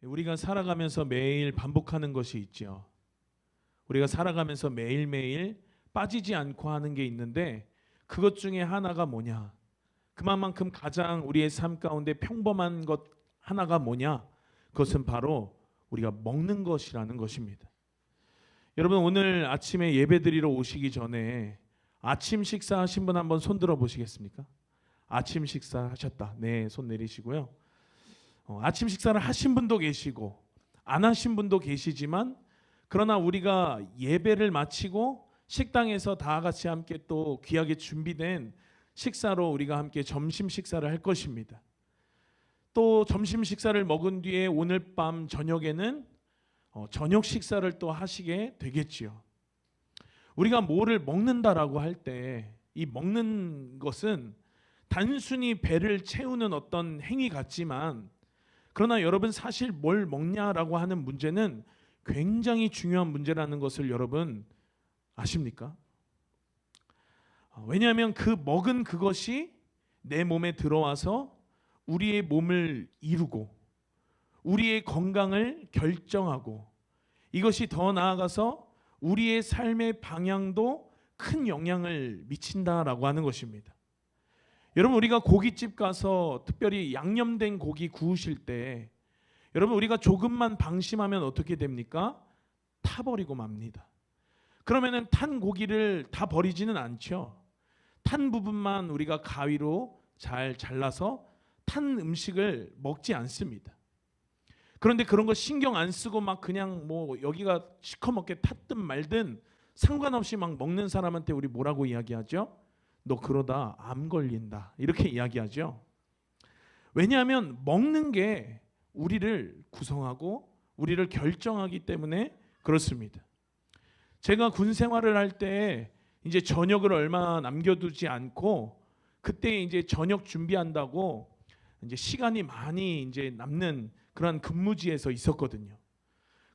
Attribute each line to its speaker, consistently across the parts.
Speaker 1: 우리가 살아가면서 매일 반복하는 것이 있죠. 우리가 살아가면서 매일매일 빠지지 않고 하는 게 있는데 그것 중에 하나가 뭐냐? 그만큼 가장 우리의 삶 가운데 평범한 것 하나가 뭐냐? 그것은 바로 우리가 먹는 것이라는 것입니다. 여러분, 오늘 아침에 예배드리러 오시기 전에 아침 식사하신 분 한번 손 들어 보시겠습니까? 아침 식사하셨다. 네, 손 내리시고요. 아침 식사를 하신 분도 계시고 안 하신 분도 계시지만, 그러나 우리가 예배를 마치고 식당에서 다 같이 함께 또 귀하게 준비된 식사로 우리가 함께 점심 식사를 할 것입니다. 또 점심 식사를 먹은 뒤에 오늘 밤 저녁에는 저녁 식사를 또 하시게 되겠지요. 우리가 뭐를 먹는다라고 할 때 이 먹는 것은 단순히 배를 채우는 어떤 행위 같지만, 그러나 여러분, 사실 뭘 먹냐라고 하는 문제는 굉장히 중요한 문제라는 것을 여러분 아십니까? 왜냐하면 그 먹은 그것이 내 몸에 들어와서 우리의 몸을 이루고 우리의 건강을 결정하고, 이것이 더 나아가서 우리의 삶의 방향도 큰 영향을 미친다라고 하는 것입니다. 여러분, 우리가 고깃집 가서 특별히 양념된 고기 구우실 때 여러분, 우리가 조금만 방심하면 어떻게 됩니까? 타버리고 맙니다. 그러면은 탄 고기를 다 버리지는 않죠. 탄 부분만 우리가 가위로 잘 잘라서 탄 음식을 먹지 않습니다. 그런데 그런 거 신경 안 쓰고 막 그냥 뭐 여기가 시커멓게 탔든 말든 상관없이 막 먹는 사람한테 우리 뭐라고 이야기하죠? 너 그러다 암 걸린다, 이렇게 이야기하죠. 왜냐하면 먹는 게 우리를 구성하고 우리를 결정하기 때문에 그렇습니다. 제가 군 생활을 할 때 이제 저녁을 얼마 남겨두지 않고 그때 이제 저녁 준비한다고 이제 시간이 많이 이제 남는 그런 근무지에서 있었거든요.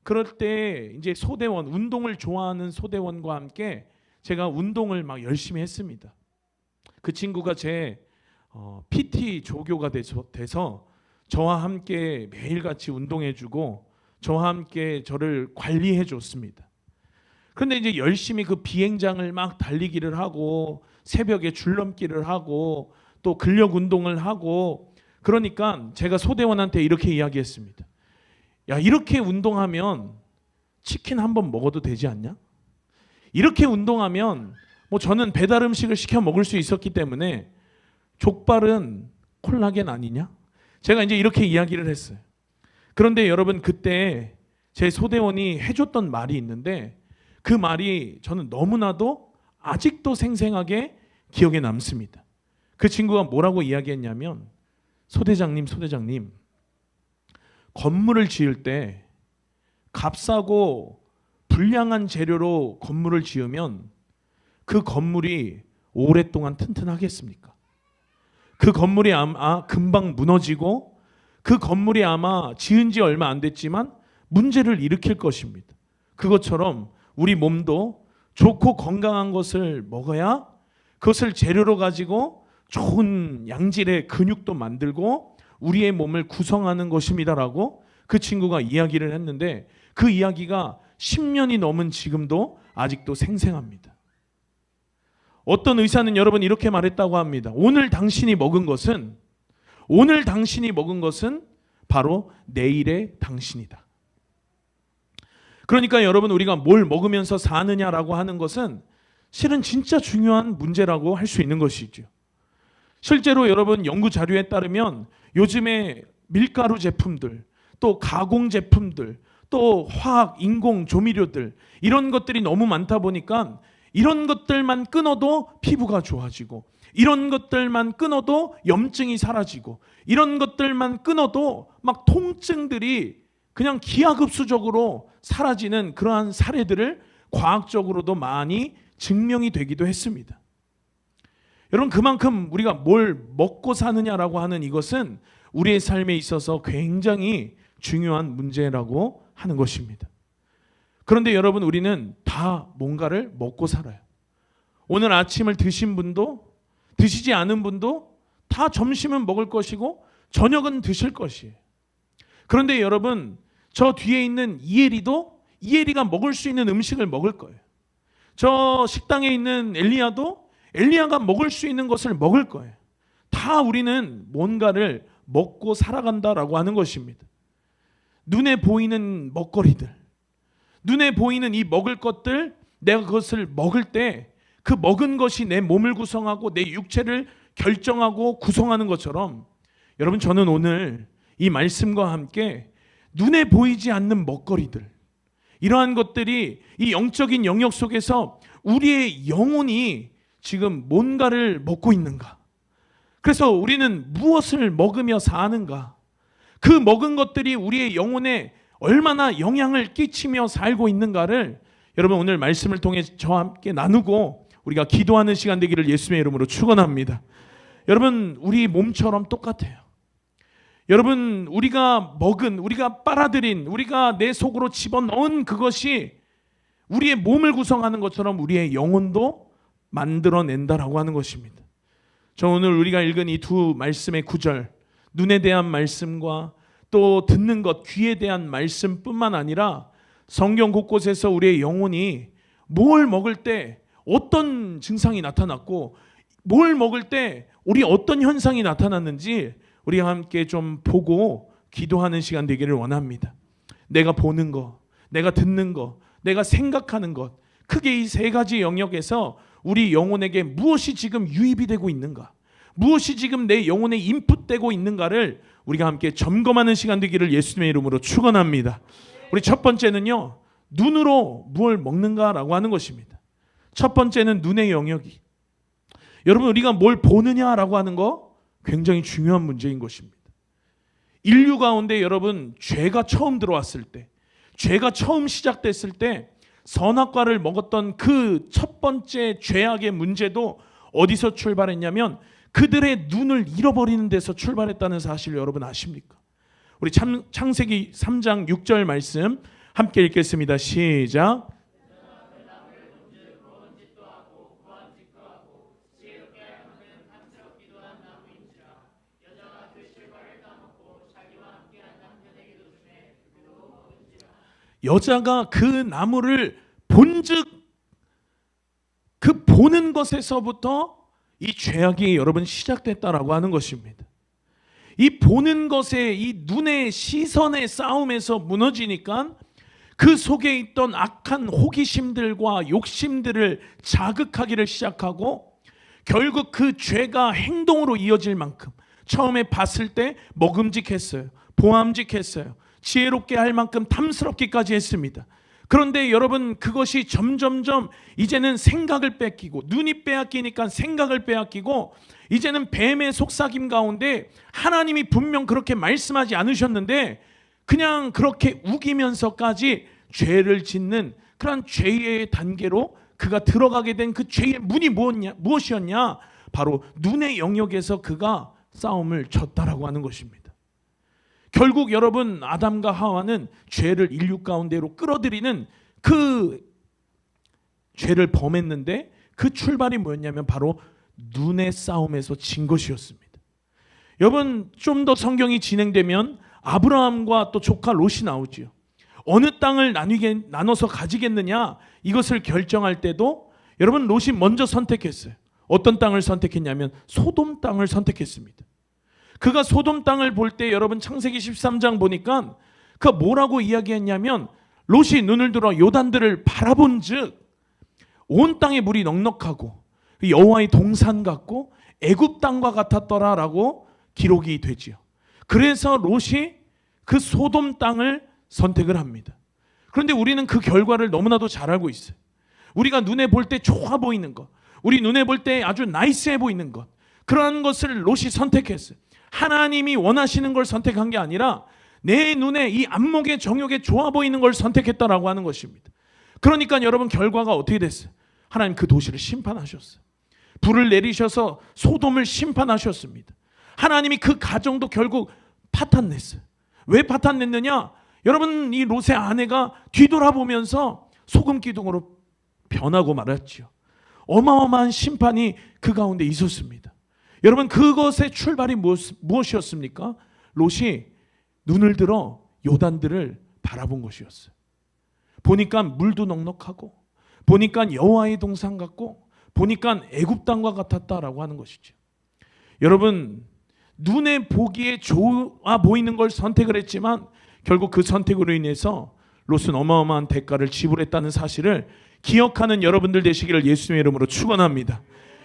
Speaker 1: 그럴 때 이제 소대원, 운동을 좋아하는 소대원과 함께 제가 운동을 막 열심히 했습니다. 그 친구가 제 PT 조교가 돼서 저와 함께 매일같이 운동해주고 저와 함께 저를 관리해줬습니다. 그런데 이제 열심히 그 비행장을 막 달리기를 하고 새벽에 줄넘기를 하고 또 근력 운동을 하고, 그러니까 제가 소대원한테 이렇게 이야기했습니다. 야, 이렇게 운동하면 치킨 한번 먹어도 되지 않냐? 이렇게 운동하면 뭐 저는 배달 음식을 시켜 먹을 수 있었기 때문에 족발은 콜라겐 아니냐? 제가 이제 이렇게 이야기를 했어요. 그런데 여러분, 그때 제 소대원이 해줬던 말이 있는데 그 말이 저는 너무나도 아직도 생생하게 기억에 남습니다. 그 친구가 뭐라고 이야기했냐면, 소대장님, 건물을 지을 때 값싸고 불량한 재료로 건물을 지으면 그 건물이 오랫동안 튼튼하겠습니까? 그 건물이 아마 금방 무너지고 그 건물이 아마 지은 지 얼마 안 됐지만 문제를 일으킬 것입니다. 그것처럼 우리 몸도 좋고 건강한 것을 먹어야 그것을 재료로 가지고 좋은 양질의 근육도 만들고 우리의 몸을 구성하는 것입니다라고 그 친구가 이야기를 했는데, 그 이야기가 10년이 넘은 지금도 아직도 생생합니다. 어떤 의사는 여러분 이렇게 말했다고 합니다. 오늘 당신이 먹은 것은 바로 내일의 당신이다. 그러니까 여러분, 우리가 뭘 먹으면서 사느냐라고 하는 것은 실은 진짜 중요한 문제라고 할 수 있는 것이죠. 실제로 여러분, 연구 자료에 따르면 요즘에 밀가루 제품들, 또 가공 제품들, 또 화학, 인공 조미료들, 이런 것들이 너무 많다 보니까 이런 것들만 끊어도 피부가 좋아지고, 이런 것들만 끊어도 염증이 사라지고, 이런 것들만 끊어도 막 통증들이 그냥 기하급수적으로 사라지는 그러한 사례들을 과학적으로도 많이 증명이 되기도 했습니다. 여러분, 그만큼 우리가 뭘 먹고 사느냐라고 하는 이것은 우리의 삶에 있어서 굉장히 중요한 문제라고 하는 것입니다. 그런데 여러분, 우리는 다 뭔가를 먹고 살아요. 오늘 아침을 드신 분도 드시지 않은 분도 다 점심은 먹을 것이고 저녁은 드실 것이에요. 그런데 여러분, 저 뒤에 있는 이엘이가 먹을 수 있는 음식을 먹을 거예요. 저 식당에 있는 엘리야도 엘리야가 먹을 수 있는 것을 먹을 거예요. 다 우리는 뭔가를 먹고 살아간다라고 하는 것입니다. 눈에 보이는 먹거리들, 눈에 보이는 이 먹을 것들, 내가 그것을 먹을 때 그 먹은 것이 내 몸을 구성하고 내 육체를 결정하고 구성하는 것처럼, 여러분, 저는 오늘 이 말씀과 함께 눈에 보이지 않는 먹거리들, 이러한 것들이 이 영적인 영역 속에서 우리의 영혼이 지금 뭔가를 먹고 있는가, 그래서 우리는 무엇을 먹으며 사는가, 그 먹은 것들이 우리의 영혼에 얼마나 영향을 끼치며 살고 있는가를 여러분 오늘 말씀을 통해 저와 함께 나누고 우리가 기도하는 시간 되기를 예수님의 이름으로 축원합니다. 여러분, 우리 몸처럼 똑같아요. 여러분, 우리가 먹은, 우리가 빨아들인, 우리가 내 속으로 집어넣은 그것이 우리의 몸을 구성하는 것처럼 우리의 영혼도 만들어낸다라고 하는 것입니다. 저 오늘 우리가 읽은 이 두 말씀의 구절, 눈에 대한 말씀과 또 듣는 것, 귀에 대한 말씀뿐만 아니라 성경 곳곳에서 우리의 영혼이 뭘 먹을 때 어떤 증상이 나타났고 뭘 먹을 때 우리 어떤 현상이 나타났는지 우리가 함께 좀 보고 기도하는 시간 되기를 원합니다. 내가 보는 것, 내가 듣는 것, 내가 생각하는 것, 크게 이 세 가지 영역에서 우리 영혼에게 무엇이 지금 유입이 되고 있는가, 무엇이 지금 내 영혼에 인풋되고 있는가를 우리가 함께 점검하는 시간 되기를 예수님의 이름으로 축원합니다. 우리 첫 번째는요, 눈으로 무엇을 먹는가라고 하는 것입니다. 첫 번째는 눈의 영역이, 여러분, 우리가 뭘 보느냐라고 하는 거 굉장히 중요한 문제인 것입니다. 인류 가운데 여러분, 죄가 처음 들어왔을 때, 죄가 처음 시작됐을 때 선악과를 먹었던 그 첫 번째 죄악의 문제도 어디서 출발했냐면 그들의 눈을 잃어버리는 데서 출발했다는 사실을 여러분 아십니까? 우리 창세기 3장 6절 말씀 함께 읽겠습니다. 시작. 여자가 그 나무를 본즉 그 보는 것에서부터 이 죄악이 여러분 시작됐다라고 하는 것입니다. 이 보는 것에, 이 눈의 시선의 싸움에서 무너지니까 그 속에 있던 악한 호기심들과 욕심들을 자극하기를 시작하고 결국 그 죄가 행동으로 이어질 만큼 처음에 봤을 때 먹음직했어요. 보암직했어요. 지혜롭게 할 만큼 탐스럽기까지 했습니다. 그런데 여러분, 그것이 점점점 이제는 생각을 뺏기고, 눈이 빼앗기니까 생각을 빼앗기고, 이제는 뱀의 속삭임 가운데 하나님이 분명 그렇게 말씀하지 않으셨는데 그냥 그렇게 우기면서까지 죄를 짓는 그런 죄의 단계로 그가 들어가게 된 그 죄의 문이 무엇이었냐? 바로 눈의 영역에서 그가 싸움을 졌다라고 하는 것입니다. 결국 여러분, 아담과 하와는 죄를 인류 가운데로 끌어들이는 그 죄를 범했는데 그 출발이 뭐였냐면 바로 눈의 싸움에서 진 것이었습니다. 여러분, 좀 더 성경이 진행되면 아브라함과 또 조카 롯이 나오지요. 어느 땅을 나눠서 가지겠느냐, 이것을 결정할 때도 여러분, 롯이 먼저 선택했어요. 어떤 땅을 선택했냐면 소돔 땅을 선택했습니다. 그가 소돔 땅을 볼 때 여러분, 창세기 13장 보니까 그가 뭐라고 이야기했냐면 롯이 눈을 들어 요단들을 바라본즉 온 땅에 물이 넉넉하고 여호와의 동산 같고 애굽 땅과 같았더라라고 기록이 되지요. 그래서 롯이 그 소돔 땅을 선택을 합니다. 그런데 우리는 그 결과를 너무나도 잘 알고 있어요. 우리가 눈에 볼 때 좋아 보이는 것, 우리 눈에 볼 때 아주 나이스해 보이는 것, 그러한 것을 롯이 선택했어요. 하나님이 원하시는 걸 선택한 게 아니라 내 눈에 이 안목에 정욕에 좋아 보이는 걸 선택했다라고 하는 것입니다. 그러니까 여러분, 결과가 어떻게 됐어요? 하나님 그 도시를 심판하셨어요. 불을 내리셔서 소돔을 심판하셨습니다. 하나님이 그 가정도 결국 파탄냈어요. 왜 파탄냈느냐? 여러분, 이 롯의 아내가 뒤돌아보면서 소금 기둥으로 변하고 말았지요. 어마어마한 심판이 그 가운데 있었습니다. 여러분, 그것의 출발이 무엇이었습니까? 롯이 눈을 들어 요단들을 바라본 것이었어요. 보니까 물도 넉넉하고, 보니까 여호와의 동산 같고, 보니까 애굽 땅과 같았다라고 하는 것이죠. 여러분, 눈에 보기에 좋아 보이는 걸 선택을 했지만 결국 그 선택으로 인해서 롯은 어마어마한 대가를 지불했다는 사실을 기억하는 여러분들 되시기를 예수님의 이름으로 축원합니다.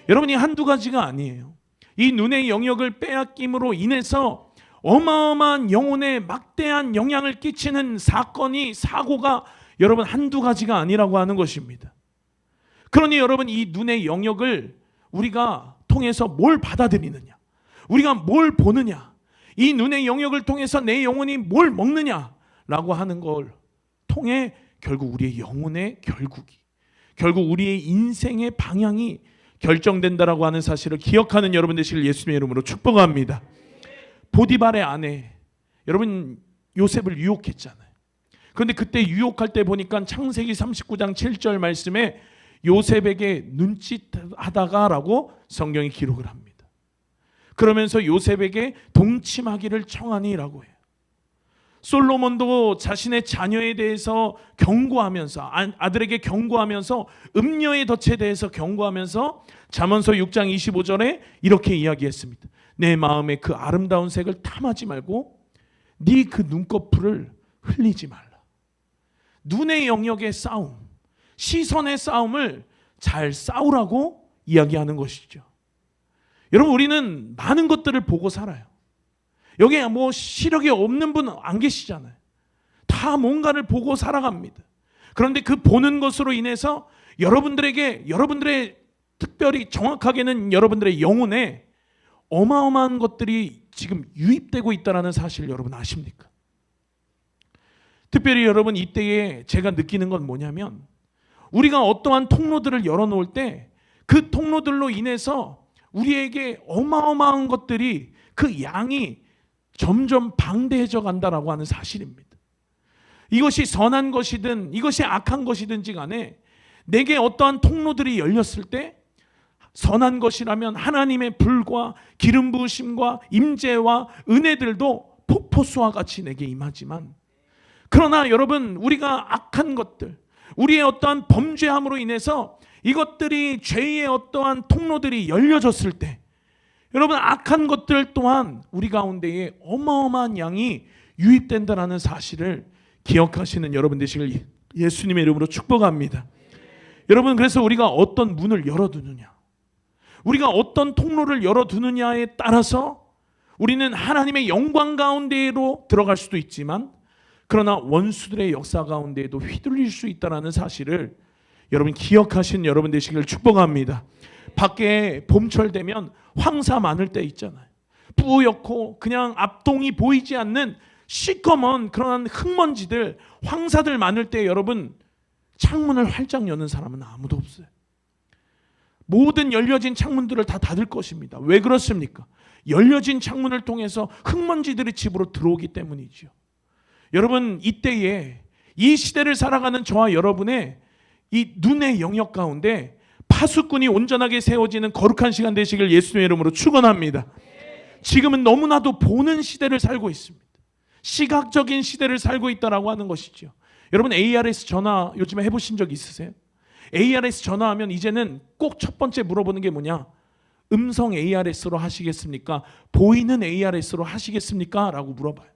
Speaker 1: 여러분이 한두 가지가 아니에요. 이 눈의 영역을 빼앗김으로 인해서 어마어마한 영혼에 막대한 영향을 끼치는 사건이, 사고가 여러분 한두 가지가 아니라고 하는 것입니다. 그러니 여러분, 이 눈의 영역을 우리가 통해서 뭘 받아들이느냐, 우리가 뭘 보느냐, 이 눈의 영역을 통해서 내 영혼이 뭘 먹느냐라고 하는 걸 통해 결국 우리의 영혼의 결국 우리의 인생의 방향이 결정된다라고 하는 사실을 기억하는 여러분 되시길 예수님의 이름으로 축복합니다. 보디발의 아내, 여러분 요셉을 유혹했잖아요. 그런데 그때 유혹할 때 보니까 창세기 39장 7절 말씀에 요셉에게 눈짓하다가라고 성경이 기록을 합니다. 그러면서 요셉에게 동침하기를 청하니라고 해요. 솔로몬도 자신의 자녀에 대해서 경고하면서, 아들에게 경고하면서, 음녀의 덫에 대해서 경고하면서 잠언서 6장 25절에 이렇게 이야기했습니다. 내 마음에 그 아름다운 색을 탐하지 말고 네 그 눈꺼풀을 흘리지 말라. 눈의 영역의 싸움, 시선의 싸움을 잘 싸우라고 이야기하는 것이죠. 여러분, 우리는 많은 것들을 보고 살아요. 여기에 뭐 시력이 없는 분 안 계시잖아요. 다 뭔가를 보고 살아갑니다. 그런데 그 보는 것으로 인해서 여러분들의 특별히 정확하게는 여러분들의 영혼에 어마어마한 것들이 지금 유입되고 있다는 사실 여러분 아십니까? 특별히 여러분, 이때에 제가 느끼는 건 뭐냐면, 우리가 어떠한 통로들을 열어놓을 때 그 통로들로 인해서 우리에게 어마어마한 것들이, 그 양이 점점 방대해져 간다라고 하는 사실입니다. 이것이 선한 것이든 이것이 악한 것이든지 간에 내게 어떠한 통로들이 열렸을 때 선한 것이라면 하나님의 불과 기름 부으심과 임재와 은혜들도 폭포수와 같이 내게 임하지만, 그러나 여러분, 우리가 악한 것들, 우리의 어떠한 범죄함으로 인해서 이것들이, 죄의 어떠한 통로들이 열려졌을 때 여러분, 악한 것들 또한 우리 가운데에 어마어마한 양이 유입된다는 사실을 기억하시는 여러분 되시길 예수님의 이름으로 축복합니다. 여러분, 그래서 우리가 어떤 문을 열어두느냐, 우리가 어떤 통로를 열어두느냐에 따라서 우리는 하나님의 영광 가운데로 들어갈 수도 있지만, 그러나 원수들의 역사 가운데에도 휘둘릴 수 있다는 사실을 여러분 기억하시는 여러분 되시길 축복합니다. 밖에 봄철 되면 황사 많을 때 있잖아요. 뿌옇고 그냥 앞동이 보이지 않는 시꺼먼 그런 흙먼지들, 황사들 많을 때 여러분, 창문을 활짝 여는 사람은 아무도 없어요. 모든 열려진 창문들을 다 닫을 것입니다. 왜 그렇습니까? 열려진 창문을 통해서 흙먼지들이 집으로 들어오기 때문이죠. 여러분, 이때에 이 시대를 살아가는 저와 여러분의 이 눈의 영역 가운데 파수꾼이 온전하게 세워지는 거룩한 시간 되시길 예수님의 이름으로 축원합니다. 지금은 너무나도 보는 시대를 살고 있습니다. 시각적인 시대를 살고 있다라고 하는 것이죠. 여러분, ARS 전화 요즘에 해보신 적 있으세요? ARS 전화하면 이제는 꼭 첫 번째 물어보는 게 뭐냐? 음성 ARS로 하시겠습니까? 보이는 ARS로 하시겠습니까? 라고 물어봐요.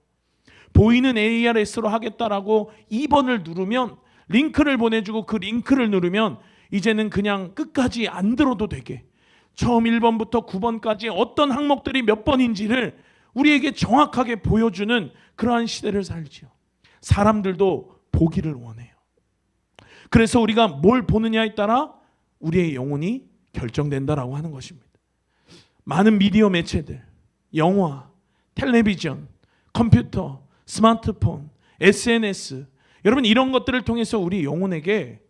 Speaker 1: 보이는 ARS로 하겠다라고 2번을 누르면 링크를 보내주고, 그 링크를 누르면 이제는 그냥 끝까지 안 들어도 되게 처음 1번부터 9번까지 어떤 항목들이 몇 번인지를 우리에게 정확하게 보여주는 그러한 시대를 살지요. 사람들도 보기를 원해요. 그래서 우리가 뭘 보느냐에 따라 우리의 영혼이 결정된다라고 하는 것입니다. 많은 미디어 매체들, 영화, 텔레비전, 컴퓨터, 스마트폰, SNS, 여러분, 이런 것들을 통해서 우리 영혼에게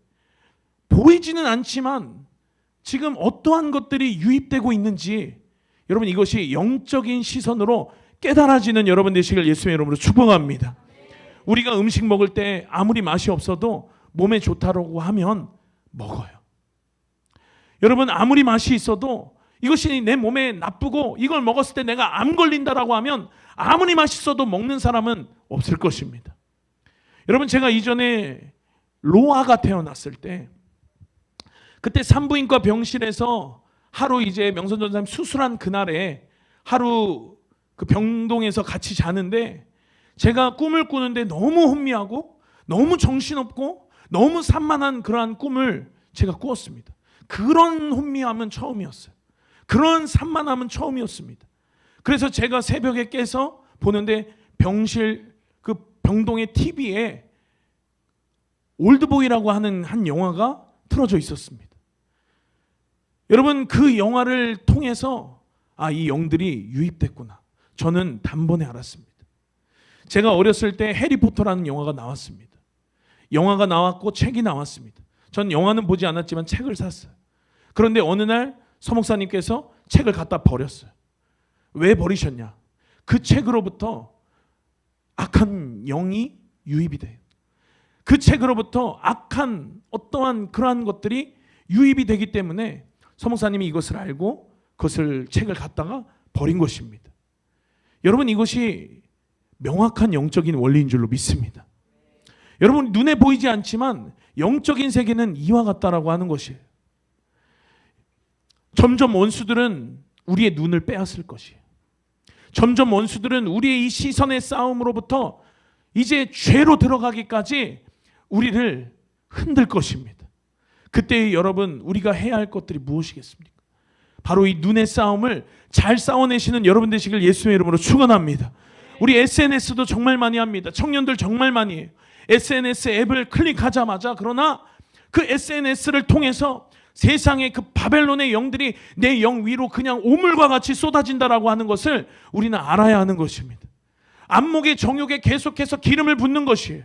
Speaker 1: 보이지는 않지만 지금 어떠한 것들이 유입되고 있는지, 여러분, 이것이 영적인 시선으로 깨달아지는 여러분 되시길 예수님의 이름으로 축복합니다. 우리가 음식 먹을 때 아무리 맛이 없어도 몸에 좋다라고 하면 먹어요. 여러분, 아무리 맛이 있어도 이것이 내 몸에 나쁘고 이걸 먹었을 때 내가 암 걸린다라고 하면 아무리 맛있어도 먹는 사람은 없을 것입니다. 여러분, 제가 이전에 로아가 태어났을 때 그때 산부인과 병실에서 하루 이제 명선 전사님 수술한 그날에 하루 그 병동에서 같이 자는데 제가 꿈을 꾸는데 너무 혼미하고 너무 정신없고 너무 산만한 그러한 꿈을 제가 꾸었습니다. 그런 혼미함은 처음이었어요. 그런 산만함은 처음이었습니다. 그래서 제가 새벽에 깨서 보는데 병실 그 병동의 TV에 올드보이라고 하는 한 영화가 틀어져 있었습니다. 여러분, 그 영화를 통해서 이 영들이 유입됐구나. 저는 단번에 알았습니다. 제가 어렸을 때 해리포터라는 영화가 나왔습니다. 영화가 나왔고 책이 나왔습니다. 전 영화는 보지 않았지만 책을 샀어요. 그런데 어느 날 서목사님께서 책을 갖다 버렸어요. 왜 버리셨냐? 그 책으로부터 악한 영이 유입이 돼요. 그 책으로부터 악한 어떠한 그러한 것들이 유입이 되기 때문에 서목사님이 이것을 알고 그것을 책을 갖다가 버린 것입니다. 여러분, 이것이 명확한 영적인 원리인 줄로 믿습니다. 여러분, 눈에 보이지 않지만 영적인 세계는 이와 같다라고 하는 것이에요. 점점 원수들은 우리의 눈을 빼앗을 것이에요. 점점 원수들은 우리의 이 시선의 싸움으로부터 이제 죄로 들어가기까지 우리를 흔들 것입니다. 그때 여러분, 우리가 해야 할 것들이 무엇이겠습니까? 바로 이 눈의 싸움을 잘 싸워내시는 여러분 되시길 예수의 이름으로 축원합니다. 우리 SNS도 정말 많이 합니다. 청년들 정말 많이 해요. SNS 앱을 클릭하자마자 그러나 그 SNS를 통해서 세상의 그 바벨론의 영들이 내 영 위로 그냥 오물과 같이 쏟아진다라고 하는 것을 우리는 알아야 하는 것입니다. 안목의 정욕에 계속해서 기름을 붓는 것이에요.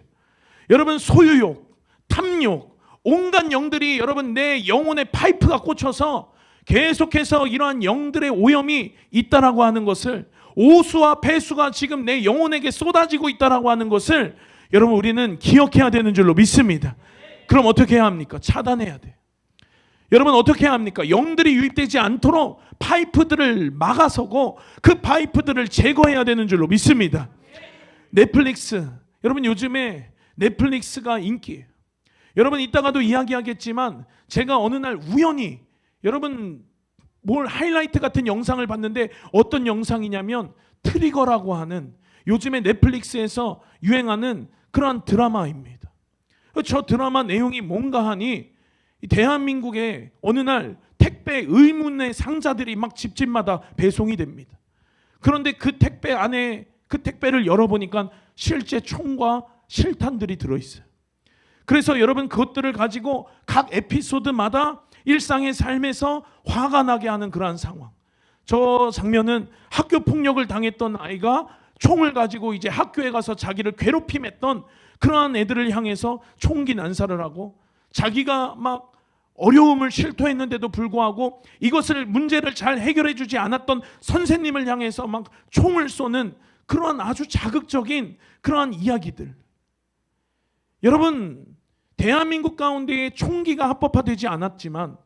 Speaker 1: 여러분, 소유욕, 탐욕, 온갖 영들이 여러분 내 영혼의 파이프가 꽂혀서 계속해서 이러한 영들의 오염이 있다라고 하는 것을, 오수와 배수가 지금 내 영혼에게 쏟아지고 있다라고 하는 것을 여러분 우리는 기억해야 되는 줄로 믿습니다. 그럼 어떻게 해야 합니까? 차단해야 돼요. 여러분, 어떻게 해야 합니까? 영들이 유입되지 않도록 파이프들을 막아서고 그 파이프들을 제거해야 되는 줄로 믿습니다. 넷플릭스, 여러분 요즘에 넷플릭스가 인기예요. 여러분, 이따가도 이야기하겠지만 제가 어느 날 우연히 여러분 뭘 하이라이트 같은 영상을 봤는데 어떤 영상이냐면 트리거라고 하는 요즘에 넷플릭스에서 유행하는 그러한 드라마입니다. 저 드라마 내용이 뭔가 하니 대한민국에 어느 날 택배 의문의 상자들이 막 집집마다 배송이 됩니다. 그런데 그 택배 안에 그 택배를 열어보니까 실제 총과 실탄들이 들어있어요. 그래서 여러분 그것들을 가지고 각 에피소드마다 일상의 삶에서 화가 나게 하는 그러한 상황. 저 장면은 학교 폭력을 당했던 아이가 총을 가지고 이제 학교에 가서 자기를 괴롭힘했던 그러한 애들을 향해서 총기 난사를 하고 자기가 막 어려움을 실토했는데도 불구하고 이것을 문제를 잘 해결해 주지 않았던 선생님을 향해서 막 총을 쏘는 그러한 아주 자극적인 그러한 이야기들. 여러분, 대한민국 가운데에 총기가 합법화되지 않았지만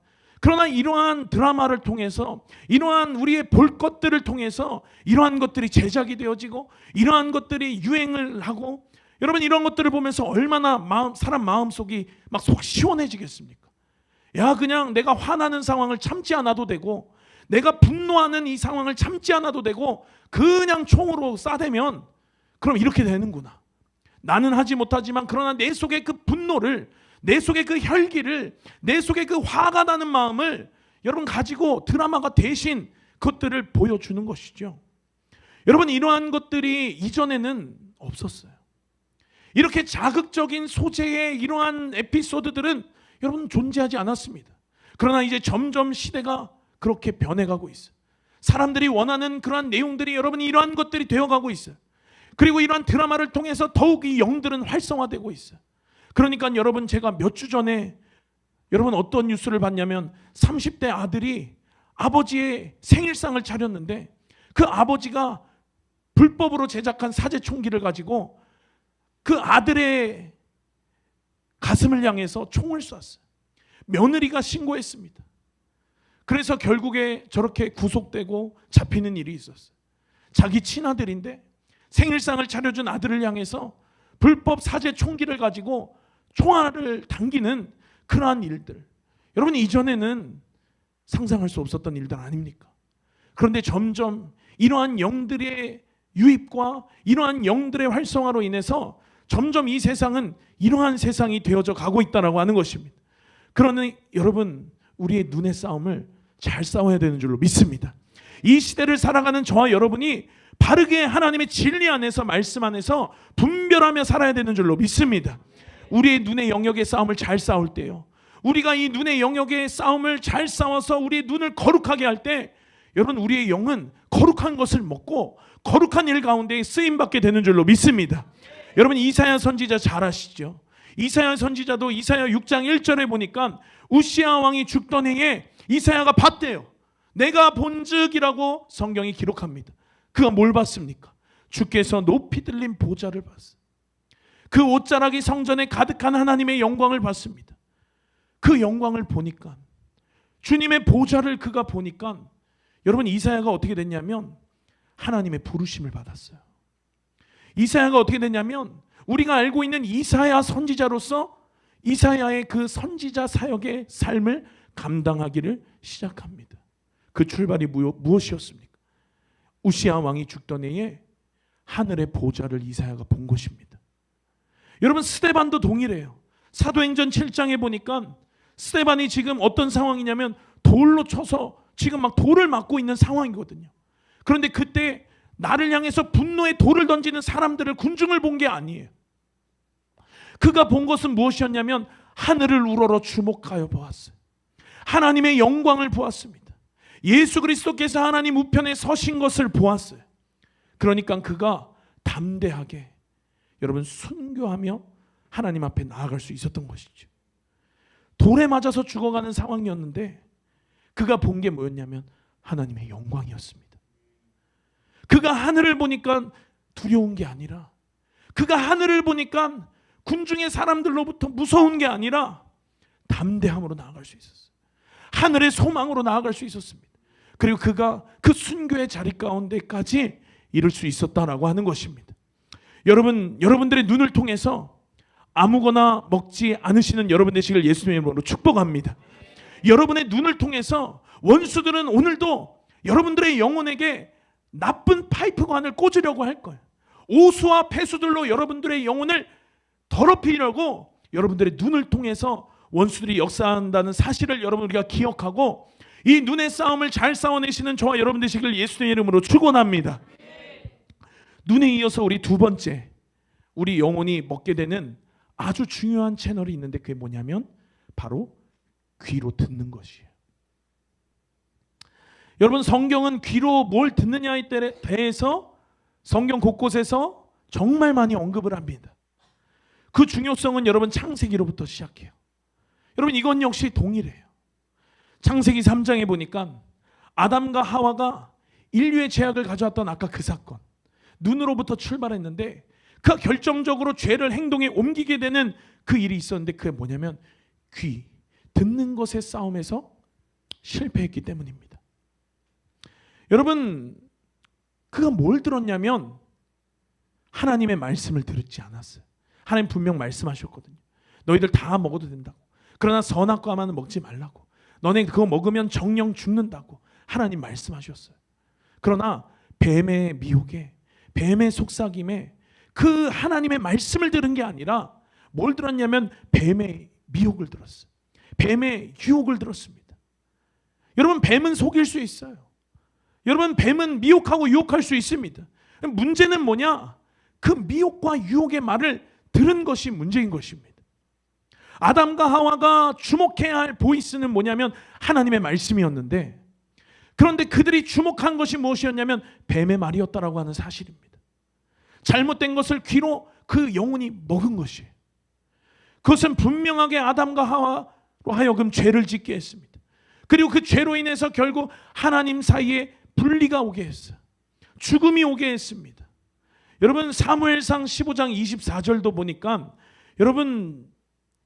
Speaker 1: 그러나 이러한 드라마를 통해서 이러한 우리의 볼 것들을 통해서 이러한 것들이 제작이 되어지고 이러한 것들이 유행을 하고 여러분 이런 것들을 보면서 얼마나 사람 마음속이 막 속 시원해지겠습니까? 야, 그냥 내가 화나는 상황을 참지 않아도 되고 내가 분노하는 이 상황을 참지 않아도 되고 그냥 총으로 쏴대면 그럼 이렇게 되는구나. 나는 하지 못하지만 그러나 내 속의 그 분노를, 내 속의 그 혈기를, 내 속의 그 화가 나는 마음을 여러분 가지고 드라마가 대신 그것들을 보여주는 것이죠. 여러분, 이러한 것들이 이전에는 없었어요. 이렇게 자극적인 소재의 이러한 에피소드들은 여러분 존재하지 않았습니다. 그러나 이제 점점 시대가 그렇게 변해가고 있어요. 사람들이 원하는 그러한 내용들이 여러분 이러한 것들이 되어가고 있어요. 그리고 이러한 드라마를 통해서 더욱 이 영들은 활성화되고 있어요. 그러니까 여러분 제가 몇 주 전에 여러분 어떤 뉴스를 봤냐면 30대 아들이 아버지의 생일상을 차렸는데 그 아버지가 불법으로 제작한 사제 총기를 가지고 그 아들의 가슴을 향해서 총을 쐈어요. 며느리가 신고했습니다. 그래서 결국에 저렇게 구속되고 잡히는 일이 있었어요. 자기 친아들인데 생일상을 차려준 아들을 향해서 불법 사제 총기를 가지고 총알을 당기는 그러한 일들, 여러분 이전에는 상상할 수 없었던 일들 아닙니까? 그런데 점점 이러한 영들의 유입과 이러한 영들의 활성화로 인해서 점점 이 세상은 이러한 세상이 되어져 가고 있다고 하는 것입니다. 그러니 여러분, 우리의 눈의 싸움을 잘 싸워야 되는 줄로 믿습니다. 이 시대를 살아가는 저와 여러분이 바르게 하나님의 진리 안에서, 말씀 안에서 분별하며 살아야 되는 줄로 믿습니다. 우리의 눈의 영역의 싸움을 잘 싸울 때요, 우리가 이 눈의 영역의 싸움을 잘 싸워서 우리의 눈을 거룩하게 할 때, 여러분 우리의 영은 거룩한 것을 먹고 거룩한 일 가운데 쓰임받게 되는 줄로 믿습니다. 여러분 이사야 선지자 잘 아시죠? 이사야 선지자도 이사야 6장 1절에 보니까 우시야 왕이 죽던 해에 이사야가 봤대요. 내가 본즉이라고 성경이 기록합니다. 그가 뭘 봤습니까? 주께서 높이 들린 보좌를 봤어요. 그 옷자락이 성전에 가득한 하나님의 영광을 봤습니다. 그 영광을 보니까, 주님의 보좌를 그가 보니까, 여러분 이사야가 어떻게 됐냐면 하나님의 부르심을 받았어요. 이사야가 어떻게 됐냐면 우리가 알고 있는 이사야 선지자로서 이사야의 그 선지자 사역의 삶을 감당하기를 시작합니다. 그 출발이 무엇이었습니까? 우시야 왕이 죽던 해에 하늘의 보좌를 이사야가 본 것입니다. 여러분 스데반도 동일해요. 사도행전 7장에 보니까 스데반이 지금 어떤 상황이냐면 돌로 쳐서 지금 막 돌을 맞고 있는 상황이거든요. 그런데 그때 나를 향해서 분노의 돌을 던지는 사람들을, 군중을 본 게 아니에요. 그가 본 것은 무엇이었냐면 하늘을 우러러 주목하여 보았어요. 하나님의 영광을 보았습니다. 예수 그리스도께서 하나님 우편에 서신 것을 보았어요. 그러니까 그가 담대하게, 여러분 순교하며 하나님 앞에 나아갈 수 있었던 것이죠. 돌에 맞아서 죽어가는 상황이었는데 그가 본 게 뭐였냐면 하나님의 영광이었습니다. 그가 하늘을 보니까 두려운 게 아니라, 그가 하늘을 보니까 군중의 사람들로부터 무서운 게 아니라 담대함으로 나아갈 수 있었어요. 하늘의 소망으로 나아갈 수 있었습니다. 그리고 그가 그 순교의 자리 가운데까지 이룰 수 있었다라고 하는 것입니다. 여러분들의 눈을 통해서 아무거나 먹지 않으시는 여러분 되시길 예수님의 이름으로 축복합니다. 여러분의 눈을 통해서 원수들은 오늘도 여러분들의 영혼에게 나쁜 파이프관을 꽂으려고 할 거예요. 오수와 폐수들로 여러분들의 영혼을 더럽히려고 여러분들의 눈을 통해서 원수들이 역사한다는 사실을 여러분 우리가 기억하고, 이 눈의 싸움을 잘 싸워내시는 저와 여러분 되시길 예수님의 이름으로 축원합니다. 눈에 이어서 우리 두 번째, 우리 영혼이 먹게 되는 아주 중요한 채널이 있는데 그게 뭐냐면 바로 귀로 듣는 것이에요. 여러분 성경은 귀로 뭘 듣느냐에 대해서 성경 곳곳에서 정말 많이 언급을 합니다. 그 중요성은 여러분 창세기로부터 시작해요. 여러분 이건 역시 동일해요. 창세기 3장에 보니까 아담과 하와가 인류의 죄악을 가져왔던 아까 그 사건, 눈으로부터 출발했는데 그 결정적으로 죄를 행동에 옮기게 되는 그 일이 있었는데 그게 뭐냐면 귀, 듣는 것의 싸움에서 실패했기 때문입니다. 여러분 그가 뭘 들었냐면 하나님의 말씀을 들었지 않았어요. 하나님 분명 말씀하셨거든요. 너희들 다 먹어도 된다고. 그러나 선악과 과만은 먹지 말라고. 너네 그거 먹으면 정령 죽는다고 하나님 말씀하셨어요. 그러나 뱀의 미혹에, 뱀의 속삭임에 그 하나님의 말씀을 들은 게 아니라 뭘 들었냐면 뱀의 미혹을 들었어요. 뱀의 유혹을 들었습니다. 여러분 뱀은 속일 수 있어요. 여러분 뱀은 미혹하고 유혹할 수 있습니다. 문제는 뭐냐? 그 미혹과 유혹의 말을 들은 것이 문제인 것입니다. 아담과 하와가 주목해야 할 보이스는 뭐냐면 하나님의 말씀이었는데, 그런데 그들이 주목한 것이 무엇이었냐면 뱀의 말이었다라고 하는 사실입니다. 잘못된 것을 귀로 그 영혼이 먹은 것이에요. 그것은 분명하게 아담과 하와로 하여금 죄를 짓게 했습니다. 그리고 그 죄로 인해서 결국 하나님 사이에 분리가 오게 했어요. 죽음이 오게 했습니다. 여러분 사무엘상 15장 24절도 보니까 여러분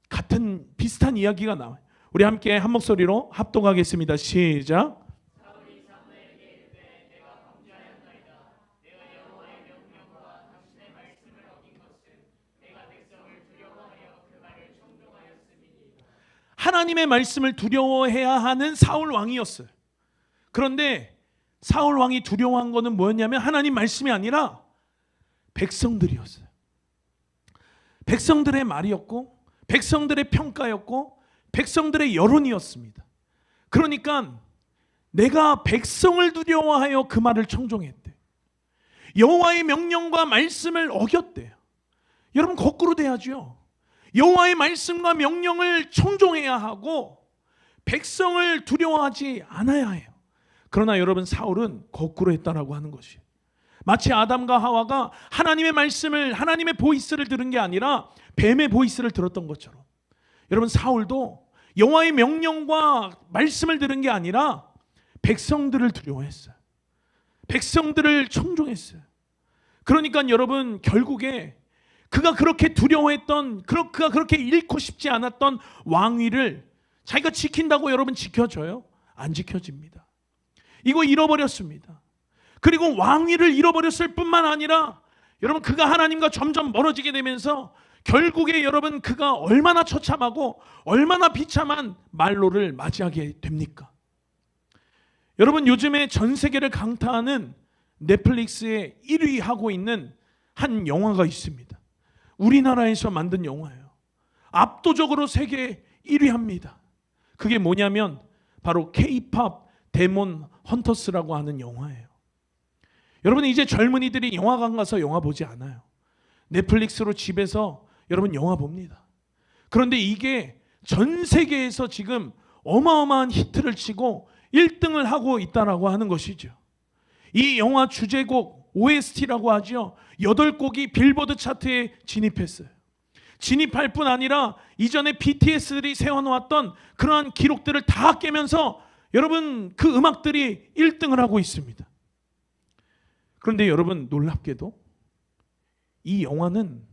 Speaker 1: 같은 비슷한 이야기가 나와요. 우리 함께 한 목소리로 합독하겠습니다. 시작. 하나님의 말씀을 두려워해야 하는 사울 왕이었어요. 그런데 사울 왕이 두려워한 것은 뭐였냐면 하나님 말씀이 아니라 백성들이었어요. 백성들의 말이었고 백성들의 평가였고 백성들의 여론이었습니다. 그러니까 내가 백성을 두려워하여 그 말을 청종했대. 여호와의 명령과 말씀을 어겼대요. 여러분 거꾸로 돼야죠. 여호와의 말씀과 명령을 청종해야 하고 백성을 두려워하지 않아야 해요. 그러나 여러분 사울은 거꾸로 했다라고 하는 것이에요. 마치 아담과 하와가 하나님의 말씀을 하나님의 보이스를 들은 게 아니라 뱀의 보이스를 들었던 것처럼 여러분 사울도 여호와의 명령과 말씀을 들은 게 아니라 백성들을 두려워했어요. 백성들을 청종했어요. 그러니까 여러분 결국에 그가 그렇게 두려워했던 그가 그렇게 잃고 싶지 않았던 왕위를 자기가 지킨다고 여러분 지켜져요? 안 지켜집니다. 이거 잃어버렸습니다. 그리고 왕위를 잃어버렸을 뿐만 아니라 여러분 그가 하나님과 점점 멀어지게 되면서 결국에 여러분 그가 얼마나 처참하고 얼마나 비참한 말로를 맞이하게 됩니까? 여러분 요즘에 전 세계를 강타하는 넷플릭스에 1위 하고 있는 한 영화가 있습니다. 우리나라에서 만든 영화예요. 압도적으로 세계 1위 합니다. 그게 뭐냐면 바로 K-팝 데몬 헌터스라고 하는 영화예요. 여러분 이제 젊은이들이 영화관 가서 영화 보지 않아요. 넷플릭스로 집에서 여러분 영화 봅니다. 그런데 이게 전 세계에서 지금 어마어마한 히트를 치고 1등을 하고 있다라고 하는 것이죠. 이 영화 주제곡 OST라고 하죠. 8곡이 빌보드 차트에 진입했어요. 진입할 뿐 아니라 이전에 BTS들이 세워놓았던 그러한 기록들을 다 깨면서 여러분 그 음악들이 1등을 하고 있습니다. 그런데 여러분 놀랍게도 이 영화는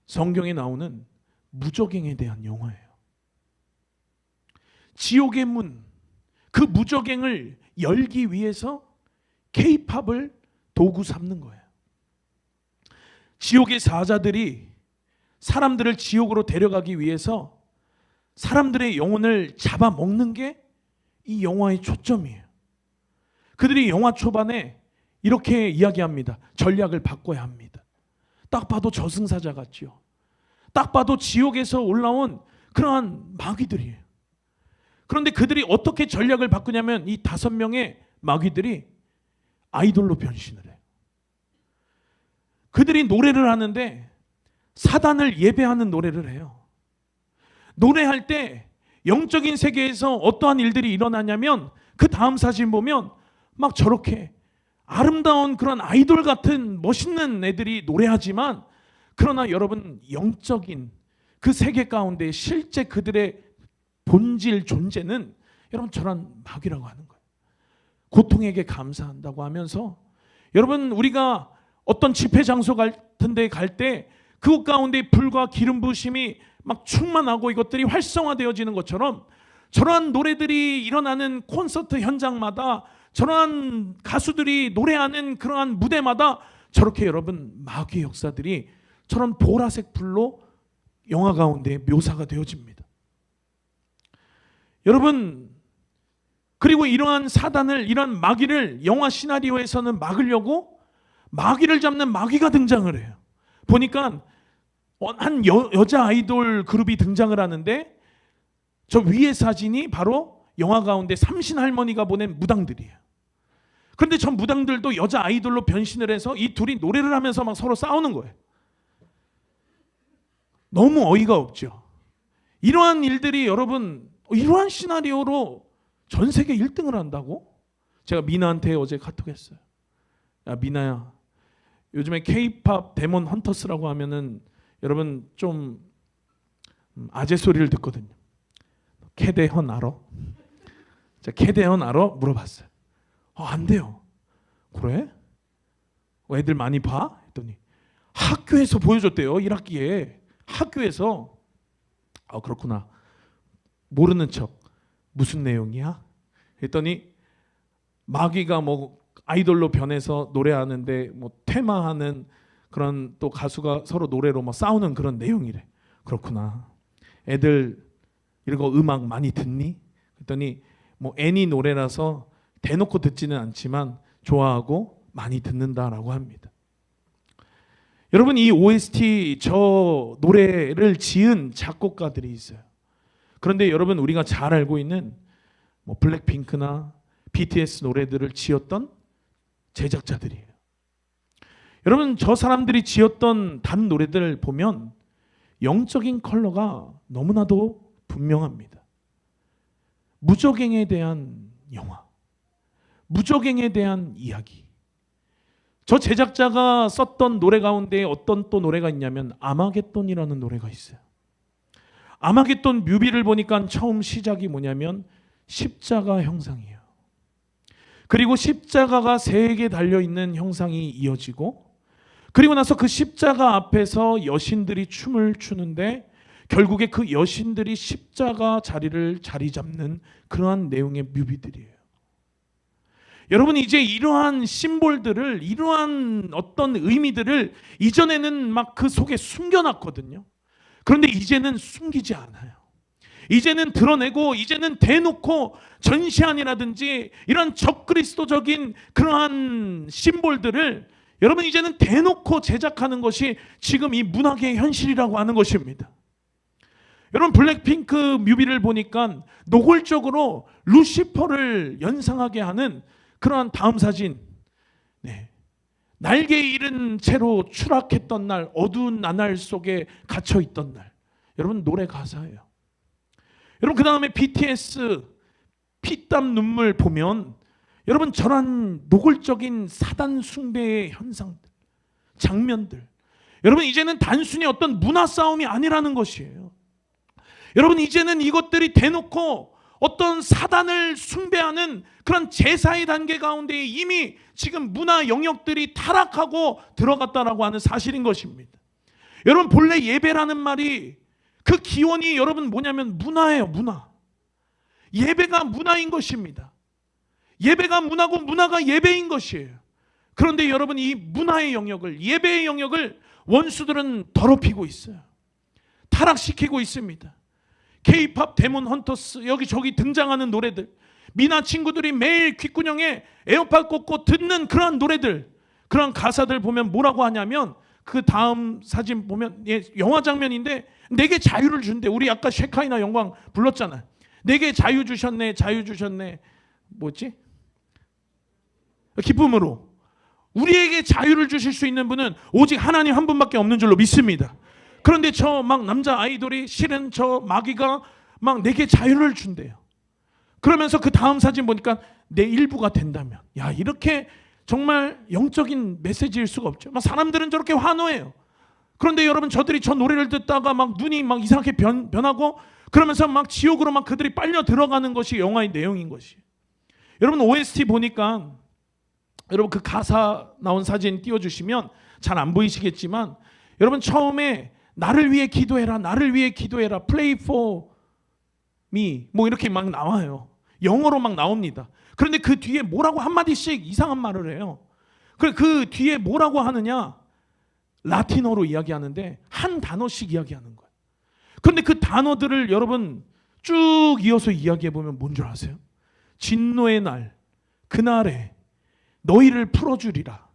Speaker 1: 성경에 나오는 무적행에 대한 영화예요. 지옥의 문, 그 무적행을 열기 위해서 K-팝을 도구 삼는 거예요. 지옥의 사자들이 사람들을 지옥으로 데려가기 위해서 사람들의 영혼을 잡아먹는 게 이 영화의 초점이에요. 그들이 영화 초반에 이렇게 이야기합니다. 전략을 바꿔야 합니다. 딱 봐도 저승사자 같죠. 딱 봐도 지옥에서 올라온 그러한 마귀들이에요. 그런데 그들이 어떻게 전략을 바꾸냐면 이 5명의 마귀들이 아이돌로 변신을 해요. 그들이 노래를 하는데 사단을 예배하는 노래를 해요. 노래할 때 영적인 세계에서 어떠한 일들이 일어나냐면 그 다음 사진 보면 막 저렇게 아름다운 그런 아이돌 같은 멋있는 애들이 노래하지만 그러나 여러분 영적인 그 세계 가운데 실제 그들의 본질 존재는 여러분 저런 마귀라고 하는 거예요. 고통에게 감사한다고 하면서 여러분 우리가 어떤 집회 장소 같은 데 갈 때 그곳 가운데 불과 기름 부으심이 막 충만하고 이것들이 활성화되어지는 것처럼 저러한 노래들이 일어나는 콘서트 현장마다 저러한 가수들이 노래하는 그러한 무대마다 저렇게 여러분 마귀의 역사들이 저런 보라색 불로 영화 가운데 묘사가 되어집니다. 여러분 그리고 이러한 사단을 이러한 마귀를 영화 시나리오에서는 막으려고 마귀를 잡는 마귀가 등장을 해요. 보니까 한 여자 아이돌 그룹이 등장을 하는데 저 위에 사진이 바로 영화 가운데 삼신 할머니가 보낸 무당들이에요. 그런데 저 무당들도 여자 아이돌로 변신을 해서 이 둘이 노래를 하면서 막 서로 싸우는 거예요. 너무 어이가 없죠. 이러한 일들이 여러분 이러한 시나리오로 전 세계 1등을 한다고? 제가 미나한테 어제 카톡했어요. 야 미나야, 요즘에 K-팝 데몬 헌터스라고 하면은 여러분 좀 아재 소리를 듣거든요. 캐대헌 알아? 자, 캐대헌 알아? 물어봤어요. 안 돼요. 그래? 애들 많이 봐? 했더니 학교에서 보여줬대요. 1학기에 학교에서. 그렇구나. 모르는 척 무슨 내용이야? 그랬더니 마귀가 뭐 아이돌로 변해서 노래하는데 뭐 퇴마하는 그런 또 가수가 서로 노래로 막 싸우는 그런 내용이래. 그렇구나. 애들 이거 음악 많이 듣니? 그랬더니 뭐 애니 노래라서 대놓고 듣지는 않지만 좋아하고 많이 듣는다라고 합니다. 여러분, 이 OST 저 노래를 지은 작곡가들이 있어요. 그런데 여러분, 우리가 잘 알고 있는 뭐 블랙핑크나 BTS 노래들을 지었던 제작자들이에요. 여러분, 저 사람들이 지었던 다른 노래들 보면 영적인 컬러가 너무나도 분명합니다. 무적행에 대한 영화, 무적행에 대한 이야기. 저 제작자가 썼던 노래 가운데 어떤 또 노래가 있냐면 아마겟돈이라는 노래가 있어요. 아마겟돈 뮤비를 보니까 처음 시작이 뭐냐면 십자가 형상이에요. 그리고 십자가가 3개 달려있는 형상이 이어지고, 그리고 나서 그 십자가 앞에서 여신들이 춤을 추는데 결국에 그 여신들이 십자가 자리를 자리 잡는 그러한 내용의 뮤비들이에요. 여러분, 이제 이러한 심볼들을, 이러한 어떤 의미들을 이전에는 막 그 속에 숨겨놨거든요. 그런데 이제는 숨기지 않아요. 이제는 드러내고, 이제는 대놓고 전시안이라든지 이런 적그리스도적인 그러한 심볼들을 여러분 이제는 대놓고 제작하는 것이 지금 이 문학의 현실이라고 하는 것입니다. 여러분, 블랙핑크 뮤비를 보니까 노골적으로 루시퍼를 연상하게 하는 그러한 다음 사진, 날개 잃은 채로 추락했던 날, 어두운 나날 속에 갇혀 있던 날. 여러분, 노래 가사예요. 여러분, 그 다음에 BTS 피땀 눈물 보면 여러분 저런 노골적인 사단 숭배의 현상들, 장면들. 여러분, 이제는 단순히 어떤 문화 싸움이 아니라는 것이에요. 여러분, 이제는 이것들이 대놓고 어떤 사단을 숭배하는 그런 제사의 단계 가운데 이미 지금 문화 영역들이 타락하고 들어갔다라고 하는 사실인 것입니다. 여러분, 본래 예배라는 말이 그 기원이 여러분 뭐냐면 문화예요. 문화. 예배가 문화인 것입니다. 예배가 문화고 문화가 예배인 것이에요. 그런데 여러분, 이 문화의 영역을, 예배의 영역을 원수들은 더럽히고 있어요. 타락시키고 있습니다. K-팝 데몬 헌터스 여기저기 등장하는 노래들, 미나 친구들이 매일 귓구녕에 에어팟 꽂고 듣는 그런 노래들, 그런 가사들 보면 뭐라고 하냐면, 그 다음 사진 보면 영화 장면인데 내게 자유를 준대. 우리 아까 쉐카이나 영광 불렀잖아요. 내게 자유 주셨네, 자유 주셨네. 뭐지? 기쁨으로. 우리에게 자유를 주실 수 있는 분은 오직 하나님 한 분밖에 없는 줄로 믿습니다. 그런데 저 막 남자 아이돌이 실은 저 마귀가 막 내게 자유를 준대요. 그러면서 그 다음 사진 보니까 내 일부가 된다면, 야, 이렇게 정말 영적인 메시지일 수가 없죠. 막 사람들은 저렇게 환호해요. 그런데 여러분, 저들이 저 노래를 듣다가 막 눈이 막 이상하게 변하고 그러면서 막 지옥으로 막 그들이 빨려 들어가는 것이 영화의 내용인 것이. 여러분, OST 보니까 여러분 그 가사 나온 사진 띄워주시면 잘 안 보이시겠지만, 여러분 처음에 나를 위해 기도해라, 나를 위해 기도해라, pray for me 뭐 이렇게 막 나와요. 영어로 막 나옵니다. 그런데 그 뒤에 뭐라고 한마디씩 이상한 말을 해요. 그 뒤에 뭐라고 하느냐, 라틴어로 이야기하는데 한 단어씩 이야기하는 거예요. 그런데 그 단어들을 여러분 쭉 이어서 이야기해보면 뭔 줄 아세요? 진노의 날, 그날에 너희를 풀어주리라.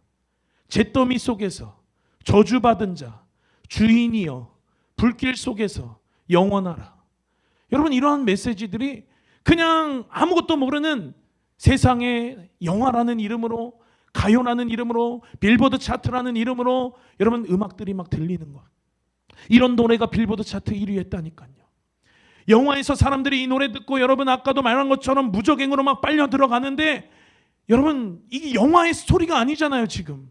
Speaker 1: 잿더미 속에서 저주받은 자, 주인이여 불길 속에서 영원하라. 여러분, 이러한 메시지들이 그냥 아무것도 모르는 세상의 영화라는 이름으로, 가요라는 이름으로, 빌보드 차트라는 이름으로 여러분 음악들이 막 들리는 것. 이런 노래가 빌보드 차트 1위 했다니까요. 영화에서 사람들이 이 노래 듣고 여러분 아까도 말한 것처럼 무적행으로 막 빨려 들어가는데, 여러분 이게 영화의 스토리가 아니잖아요. 지금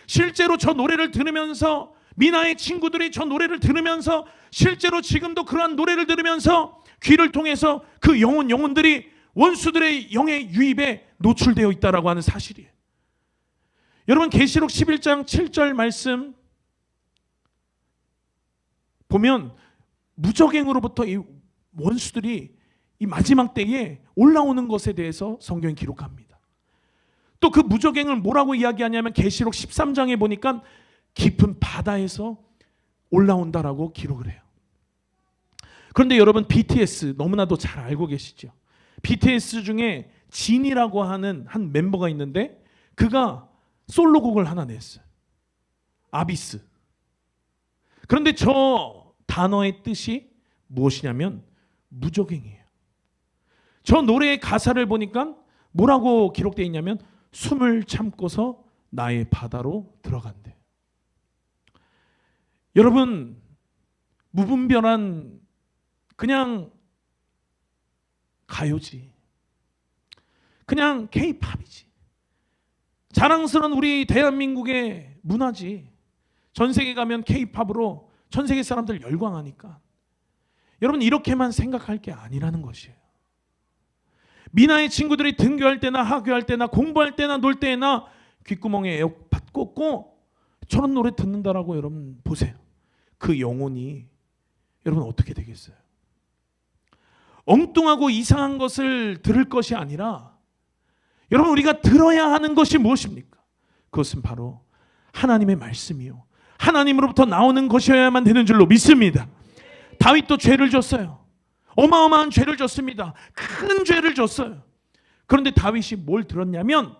Speaker 1: 실제로 저 노래를 들으면서, 미나의 친구들이 저 노래를 들으면서 실제로 지금도 그러한 노래를 들으면서 귀를 통해서 그 영혼들이 원수들의 영의 유입에 노출되어 있다라고 하는 사실이에요. 여러분, 계시록 11장 7절 말씀 보면 무적행으로부터 이 원수들이 이 마지막 때에 올라오는 것에 대해서 성경이 기록합니다. 또 그 무저갱을 뭐라고 이야기하냐면 계시록 13장에 보니까 깊은 바다에서 올라온다라고 기록을 해요. 그런데 여러분, BTS 너무나도 잘 알고 계시죠? BTS 중에 진이라고 하는 한 멤버가 있는데 그가 솔로곡을 하나 냈어요. 아비스. 그런데 저 단어의 뜻이 무엇이냐면 무저갱이에요. 저 노래의 가사를 보니까 뭐라고 기록되어 있냐면 숨을 참고서 나의 바다로 들어간대. 여러분, 무분별한 그냥 가요지, 그냥 K-팝이지, 자랑스러운 우리 대한민국의 문화지. 전 세계 가면 K-팝으로 전 세계 사람들 열광하니까 여러분, 이렇게만 생각할 게 아니라는 것이에요. 미나의 친구들이 등교할 때나 하교할 때나 공부할 때나 놀 때나 귓구멍에 에어팟 꽂고 저런 노래 듣는다라고 여러분 보세요. 그 영혼이 여러분 어떻게 되겠어요? 엉뚱하고 이상한 것을 들을 것이 아니라 여러분, 우리가 들어야 하는 것이 무엇입니까? 그것은 바로 하나님의 말씀이요, 하나님으로부터 나오는 것이어야만 되는 줄로 믿습니다. 다윗도 죄를 졌어요. 어마어마한 죄를 졌습니다. 큰 죄를 졌어요. 그런데 다윗이 뭘 들었냐면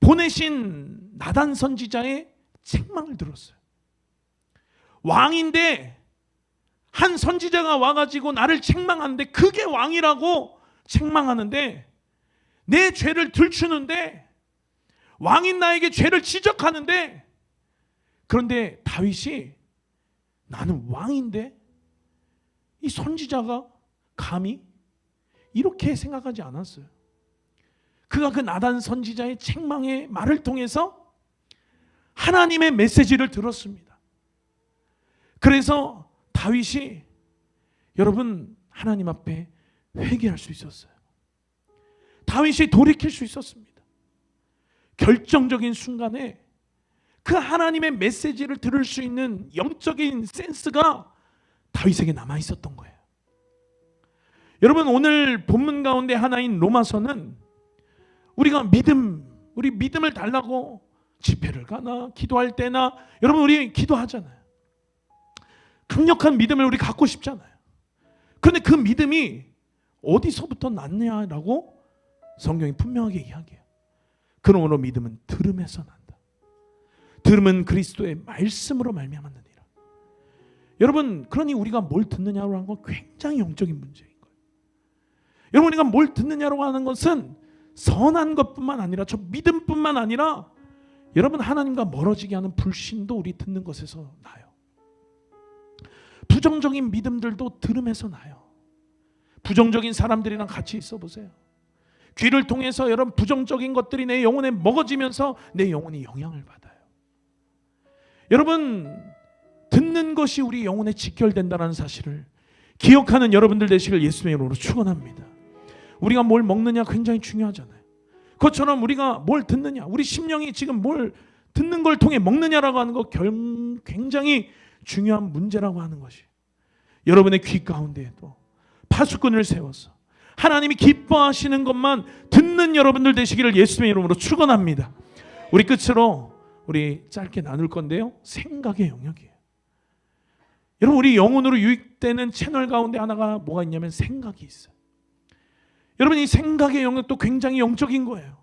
Speaker 1: 보내신 나단 선지자의 책망을 들었어요. 왕인데 한 선지자가 와가지고 나를 책망하는데, 그게 왕이라고 책망하는데, 내 죄를 들추는데, 왕인 나에게 죄를 지적하는데, 그런데 다윗이 나는 왕인데 이 선지자가 감히 이렇게 생각하지 않았어요. 그가 그 나단 선지자의 책망의 말을 통해서 하나님의 메시지를 들었습니다. 그래서 다윗이 여러분 하나님 앞에 회개할 수 있었어요. 다윗이 돌이킬 수 있었습니다. 결정적인 순간에 그 하나님의 메시지를 들을 수 있는 영적인 센스가 다윗에게 남아 있었던 거예요. 여러분, 오늘 본문 가운데 하나인 로마서는 우리가 우리 믿음을 달라고 집회를 가나 기도할 때나 여러분 우리 기도하잖아요. 강력한 믿음을 우리 갖고 싶잖아요. 그런데 그 믿음이 어디서부터 났냐라고 성경이 분명하게 이야기해요. 그러므로 믿음은 들음에서 난다. 들음은 그리스도의 말씀으로 말미암았느니라. 여러분, 그러니 우리가 뭘 듣느냐로 하는 건 굉장히 영적인 문제인 거예요. 여러분, 우리가 뭘 듣느냐로 하는 것은 선한 것뿐만 아니라 저 믿음뿐만 아니라 여러분 하나님과 멀어지게 하는 불신도 우리 듣는 것에서 나요. 부정적인 믿음들도 들음에서 나요. 부정적인 사람들이랑 같이 있어 보세요. 귀를 통해서 여러분 부정적인 것들이 내 영혼에 먹어지면서 내 영혼이 영향을 받아요. 여러분, 듣는 것이 우리 영혼에 직결된다는 사실을 기억하는 여러분들 되시길 예수님의 이름으로 축원합니다. 우리가 뭘 먹느냐 굉장히 중요하잖아요. 그것처럼 우리가 뭘 듣느냐, 우리 심령이 지금 뭘 듣는 걸 통해 먹느냐라고 하는 거 굉장히 중요한 문제라고 하는 것이, 여러분의 귀 가운데에도 파수꾼을 세워서 하나님이 기뻐하시는 것만 듣는 여러분들 되시기를 예수님의 이름으로 축원합니다. 우리 끝으로 우리 짧게 나눌 건데요, 생각의 영역이에요. 여러분, 우리 영혼으로 유익되는 채널 가운데 하나가 뭐가 있냐면 생각이 있어요. 여러분, 이 생각의 영역도 굉장히 영적인 거예요.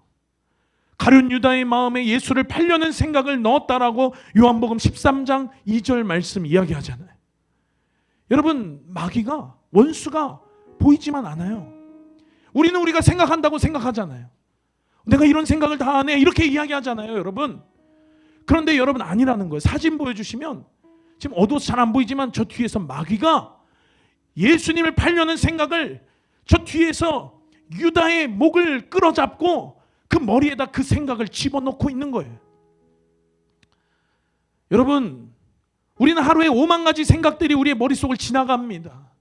Speaker 1: 가룟 유다의 마음에 예수를 팔려는 생각을 넣었다라고 요한복음 13장 2절 말씀 이야기하잖아요. 여러분, 마귀가, 원수가 보이지만 않아요. 우리는 우리가 생각한다고 생각하잖아요. 내가 이런 생각을 다 하네 이렇게 이야기하잖아요, 여러분. 그런데 여러분 아니라는 거예요. 사진 보여주시면 지금 어두워서 잘 안 보이지만 저 뒤에서 마귀가 예수님을 팔려는 생각을 저 뒤에서 유다의 목을 끌어잡고 그 머리에다 그 생각을 집어넣고 있는 거예요. 여러분, 우리는 하루에 5만 가지 생각들이 우리의 머릿속을 지나갑니다.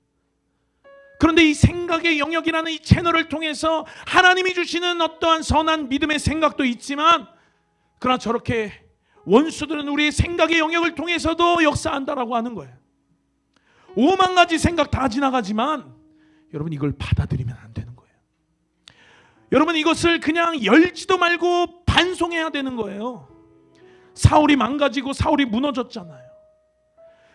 Speaker 1: 그런데 이 생각의 영역이라는 이 채널을 통해서 하나님이 주시는 어떠한 선한 믿음의 생각도 있지만, 그러나 저렇게 원수들은 우리의 생각의 영역을 통해서도 역사한다라고 하는 거예요. 5만 가지 생각 다 지나가지만 여러분 이걸 받아들이면 안 되는 거예요. 여러분 이것을 그냥 열지도 말고 반송해야 되는 거예요. 사울이 망가지고 사울이 무너졌잖아요.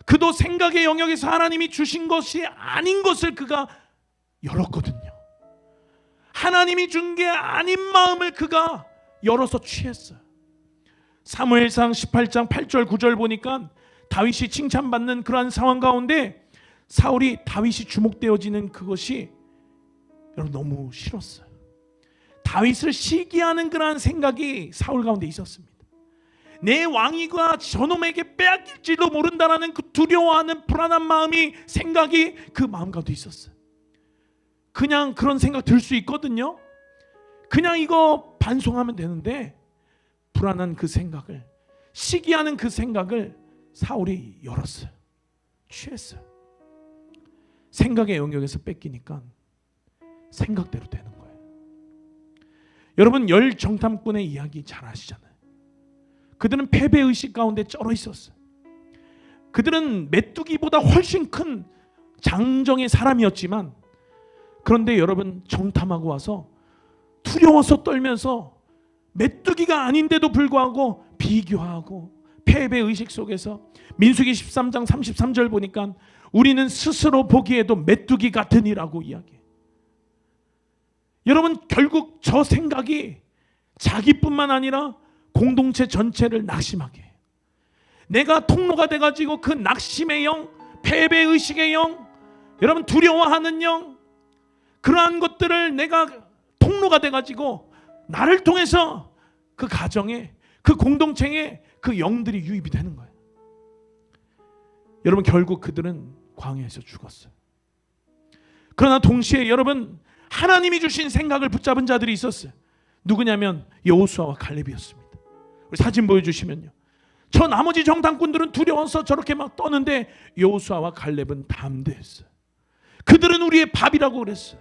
Speaker 1: 그도 생각의 영역에서 하나님이 주신 것이 아닌 것을 그가 열었거든요. 하나님이 준 게 아닌 마음을 그가 열어서 취했어요. 사무엘상 18장 8절 9절 보니까 다윗이 칭찬받는 그러한 상황 가운데 사울이 다윗이 주목되어지는 그것이 여러분 너무 싫었어요. 다윗을 시기하는 그러한 생각이 사울 가운데 있었습니다. 내 왕위가 저놈에게 빼앗길지도 모른다라는 그 두려워하는 불안한 마음이 생각이 그 마음 가운데 있었어요. 그냥 그런 생각 들 수 있거든요. 그냥 이거 반송하면 되는데 불안한 그 생각을, 시기하는 그 생각을 사울이 열었어요. 취했어요. 생각의 영역에서 뺏기니까 생각대로 되는 거예요. 여러분 열정탐꾼의 이야기 잘 아시잖아요. 그들은 패배의식 가운데 쩔어 있었어요. 그들은 메뚜기보다 훨씬 큰 장정의 사람이었지만, 그런데 여러분 정탐하고 와서 두려워서 떨면서 메뚜기가 아닌데도 불구하고 비교하고 패배의식 속에서 민수기 13장 33절 보니까 우리는 스스로 보기에도 메뚜기 같으니라고 이야기해요. 여러분 결국 저 생각이 자기뿐만 아니라 공동체 전체를 낙심하게 해요. 내가 통로가 돼가지고 그 낙심의 영, 패배의식의 영, 여러분 두려워하는 영, 그러한 것들을 내가 통로가 돼가지고 나를 통해서 그 가정에, 그 공동체에 그 영들이 유입이 되는 거예요. 여러분 결국 그들은 광야에서 죽었어요. 그러나 동시에 여러분 하나님이 주신 생각을 붙잡은 자들이 있었어요. 누구냐면 여호수아와 갈렙이었습니다. 우리 사진 보여주시면요, 저 나머지 정탐꾼들은 두려워서 저렇게 막 떠는데 여호수아와 갈렙은 담대했어요. 그들은 우리의 밥이라고 그랬어요.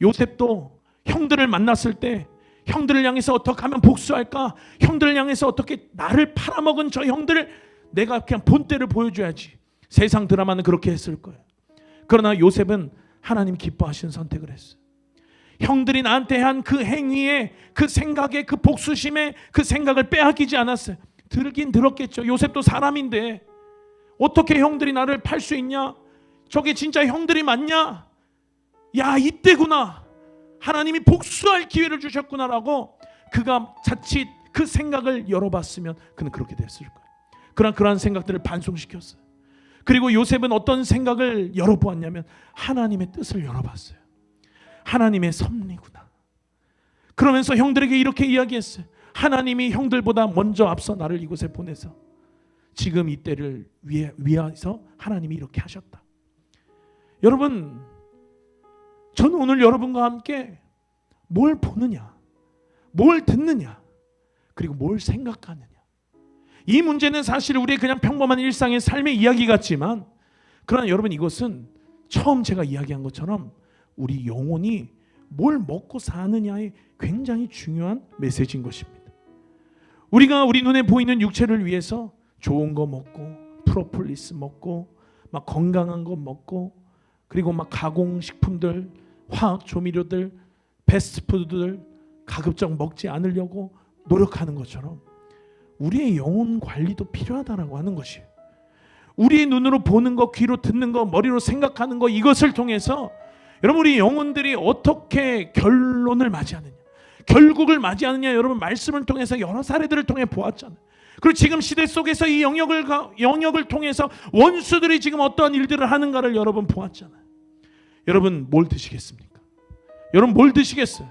Speaker 1: 요셉도 형들을 만났을 때 형들을 향해서 어떻게 하면 복수할까, 형들을 향해서 어떻게 나를 팔아먹은 저 형들을 내가 그냥 본때를 보여줘야지. 세상 드라마는 그렇게 했을 거예요. 그러나 요셉은 하나님 기뻐하시는 선택을 했어요. 형들이 나한테 한 그 행위에, 그 생각에, 그 복수심에 그 생각을 빼앗기지 않았어요. 들긴 들었겠죠. 요셉도 사람인데 어떻게 형들이 나를 팔 수 있냐, 저게 진짜 형들이 맞냐, 야 이때구나, 하나님이 복수할 기회를 주셨구나라고 그가 자칫 그 생각을 열어봤으면 그는 그렇게 됐을 거예요. 그러나 그러한 생각들을 반송시켰어요. 그리고 요셉은 어떤 생각을 열어보았냐면 하나님의 뜻을 열어봤어요. 하나님의 섭리구나. 그러면서 형들에게 이렇게 이야기했어요. 하나님이 형들보다 먼저 앞서 나를 이곳에 보내서 지금 이 때를 위해서 하나님이 이렇게 하셨다. 여러분, 저는 오늘 여러분과 함께 뭘 보느냐, 뭘 듣느냐, 그리고 뭘 생각하느냐, 이 문제는 사실 우리의 그냥 평범한 일상의 삶의 이야기 같지만, 그러나 여러분 이것은 처음 제가 이야기한 것처럼 우리 영혼이 뭘 먹고 사느냐에 굉장히 중요한 메시지인 것입니다. 우리가 우리 눈에 보이는 육체를 위해서 좋은 거 먹고 프로폴리스 먹고 막 건강한 거 먹고 그리고 막 가공식품들, 화학 조미료들, 패스트푸드들 가급적 먹지 않으려고 노력하는 것처럼 우리의 영혼 관리도 필요하다라고 하는 것이에요. 우리의 눈으로 보는 거, 귀로 듣는 거, 머리로 생각하는 거, 이것을 통해서 여러분 우리 영혼들이 어떻게 결론을 맞이하느냐, 결국을 맞이하느냐, 여러분 말씀을 통해서 여러 사례들을 통해 보았잖아요. 그리고 지금 시대 속에서 이 영역을 통해서 원수들이 지금 어떠한 일들을 하는가를 여러분 보았잖아요. 여러분 뭘 드시겠습니까? 여러분 뭘 드시겠어요?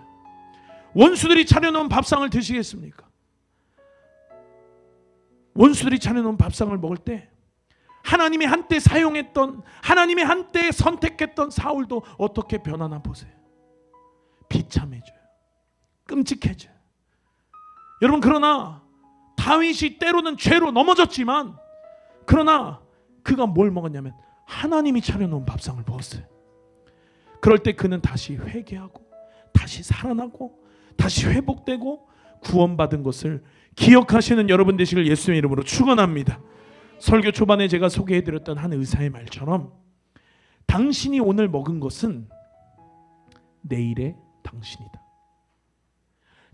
Speaker 1: 원수들이 차려놓은 밥상을 드시겠습니까? 원수들이 차려놓은 밥상을 먹을 때 하나님이 한때 사용했던, 하나님이 한때 선택했던 사울도 어떻게 변하나 보세요. 비참해져요. 끔찍해져요. 여러분 그러나 다윗이 때로는 죄로 넘어졌지만, 그러나 그가 뭘 먹었냐면 하나님이 차려놓은 밥상을 먹었어요. 그럴 때 그는 다시 회개하고 다시 살아나고 다시 회복되고 구원받은 것을 기억하시는 여러분 되시길 예수의 이름으로 축원합니다. 설교 초반에 제가 소개해드렸던 한 의사의 말처럼 당신이 오늘 먹은 것은 내일의 당신이다.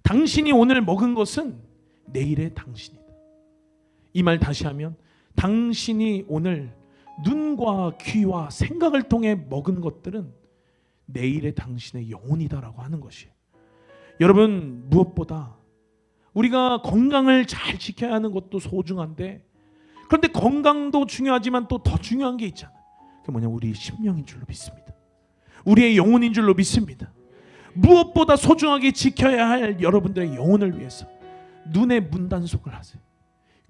Speaker 1: 당신이 오늘 먹은 것은 내일의 당신이다. 이 말 다시 하면 당신이 오늘 눈과 귀와 생각을 통해 먹은 것들은 내일의 당신의 영혼이다라고 하는 것이에요. 여러분, 무엇보다 우리가 건강을 잘 지켜야 하는 것도 소중한데, 그런데 건강도 중요하지만 또 더 중요한 게 있잖아요. 그게 뭐냐? 우리의 심령인 줄로 믿습니다. 우리의 영혼인 줄로 믿습니다. 무엇보다 소중하게 지켜야 할 여러분들의 영혼을 위해서 눈의 문 단속을 하세요.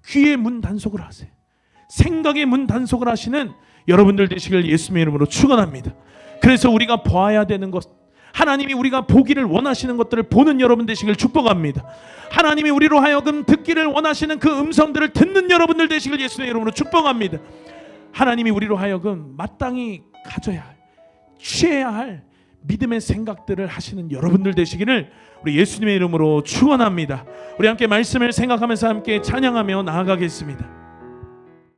Speaker 1: 귀의 문 단속을 하세요. 생각의 문 단속을 하시는 여러분들 되시길 예수님의 이름으로 축원합니다. 그래서 우리가 보아야 되는 것, 하나님이 우리가 보기를 원하시는 것들을 보는 여러분 되시길 축복합니다. 하나님이 우리로 하여금 듣기를 원하시는 그 음성들을 듣는 여러분들 되시길 예수님의 이름으로 축복합니다. 하나님이 우리로 하여금 마땅히 가져야 할, 취해야 할 믿음의 생각들을 하시는 여러분들 되시기를 우리 예수님의 이름으로 축원합니다. 우리 함께 말씀을 생각하면서 함께 찬양하며 나아가겠습니다.